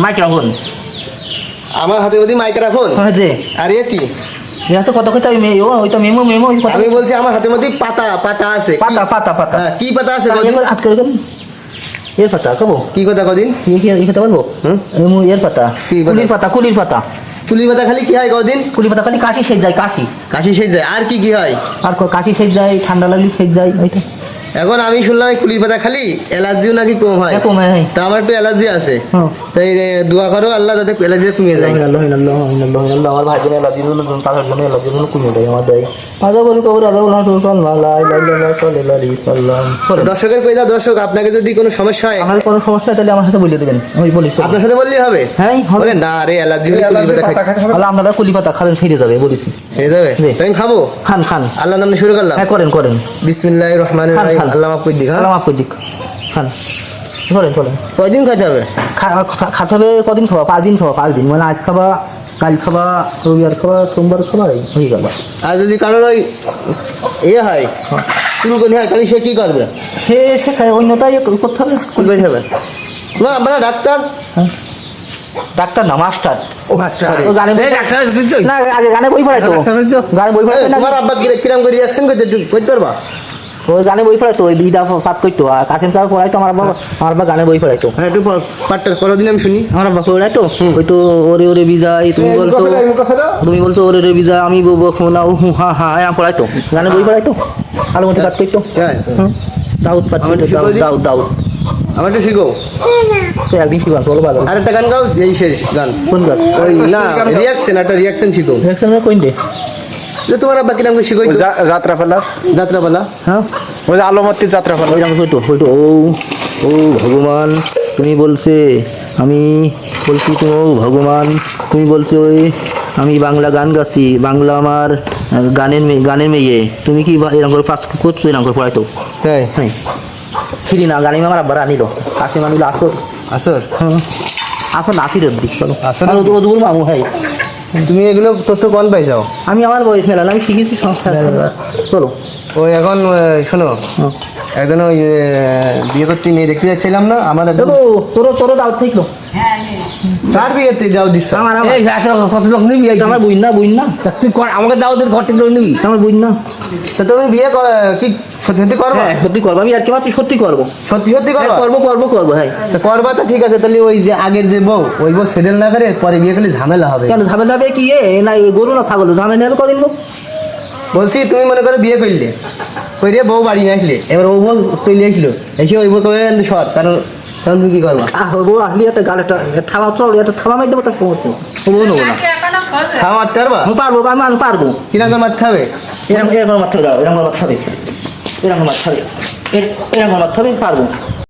Microphone আমার হাতে মধ্যে মাইক্রোফোন হয়েছে। আর এ কি তো কত কইতে আমি ওই তো মেমো আমি বলছি আমার হাতের মধ্যে পাতা আছে পাতা হ্যাঁ কি পাতা আছে কদিন হাত করে এর পাতা কব কি কথা কদিন এই কথা বলবো এর পাতা কুলির পাতা কুলির পাতা খালি কি হয় কদিন কুলি পাতা খালি কাশি সেজ যায় কাশি সেজ যায় আর কি হয় আর কাশি সেজ যায় ঠান্ডা লাগলে সেজ যায় ওইটা এখন আমি শুনলাম এই কুলির পাতা খালি অ্যালার্জিও নাকি কম হয় তা আমার একটু অ্যালার্জি আছে তাই দোয়া করো আল্লাহ যাতে অ্যালার্জি কমে যায় আমার ভাই বোন অ্যালার্জি তাদের জন্য অ্যালার্জি কমে যায় আমার দেয় আদা বলি কবর আদা বলা দর্শকের কই দাও দর্শক আপনাকে যদি কোনো সমস্যা হয় আমার কোনো সমস্যা তাহলে আমার সাথে বলে দেবেন আমি বলি আপনার সাথে বললেই হবে হ্যাঁ হবে না রে অ্যালার্জি হলে কুলি পাতা খাই তাহলে আপনারা কুলি পাতা খাবেন সেরে যাবে বলেছি সেরে যাবে তাই খাবো খান আল্লাহর নামে শুরু করলাম হ্যাঁ করেন বিসমিল্লাহির রহমানির রহিম আল্লাহ মাফ করে দিক আল্লাহ মাফ করে দিক খান করেন কয়দিন খেতে হবে খাতে হবে কদিন খাবা 5 দিন খাবা 5 দিন মানে আজ খাবা কাল খাবা রবিবার খাবা সোমবার খাবা হয়ে গেল আর যদি কারোর ওই ইয়ে হয় শুরু করে হয় তাহলে সে কি করবে সে অন্যটাই করতে হবে খুলবে হবে না আমরা ডাক্তার ডাক্তার না মাস্টার না আগে গানে বই পড়াই তো গানে বই পড়াই তোমার আব্বা কিরম করে রিয়াকশন করতে করতে পারবা ওই গানে বই পড়াইতো ওই দুইটা পাঠ করতো আর কাঠিন চাল পড়াইতো আমার আব্বা গানে বই পড়াইতো হ্যাঁ একটু পাঠটা করো দিন আমি শুনি আমার আব্বা পড়াইতো ওই তো ওরে বিজাই তুমি বলতো ওরে বিজাই আমি না হা হা এরকম পড়াইতো গানে বই পড়াইতো আলু মতো পাঠ করতো দাউদ পাঠ দাউদ আমার একটু শিখো একদিন শিখা চলো ভালো আর একটা গান গাও এই শেষ গান কোন গান ওই না রিয়াকশন শিখো কোন দে যে তোমার আব্বা কিরম করে শিখো যাত্রাপালা হ্যাঁ ওই যে আলমতি যাত্রাপালা ওইরকম হইতো ও ভগবান তুমি বলছে আমি বলছি তো ভগবান তুমি বলছো ওই আমি বাংলা গান গাচ্ছি বাংলা আমার গানের মেয়ে তুমি কি এরকম করে পাস করছো এরকম করে পড়াইতো হ্যাঁ ফিরি না গানি আমার আব্বার আনিল কাশি মানিল আসর নাসির দিক চলো ওদুর মামু ভাই তুমি এগুলো তথ্য কোন পাই যাও আমি আমার বয়স মেলাল আমি শিখেছি সংস্থার চলো ওই এখন শোনো একজন ওই বিয়ে করতে মেয়ে দেখতে যাচ্ছিলাম না আমার তোর দাও ঠিকলো কার বিয়েতে যাও দিচ্ছ কত লোক নিবি আমার বই না তুই আমাকে দাও তোর ঘর থেকে নিবি আমার বই না তা তুমি বিয়ে কি সত্যি করবো সত্যি করবো আমি আর কি মাত্র সত্যি করবো সত্যি করবো হ্যাঁ করবা তো ঠিক আছে তাহলে ওই যে আগের যে বউ ওই বউ সেটেল না করে পরে বিয়ে করলে ঝামেলা হবে কেন ঝামেলা হবে কি না গরু না ছাগল ঝামেলা হবে কদিন বলছি তুমি মনে করো বিয়ে করলে কইরে বউ বাড়ি নিয়ে আসলে এবার ও বউ চলে আসলো এসে ওই বউ কবে সর কারণ তুমি কি করবা বউ আসলে একটা গাল একটা থাবা চল একটা থাবা মাই দেবো তার পড়তো ও বউ নেবো না খাওয়া মারতে পারবা পারবো আমি পারবো কিরকম মাছ খাবে এরকম মাছ খাবে পারবো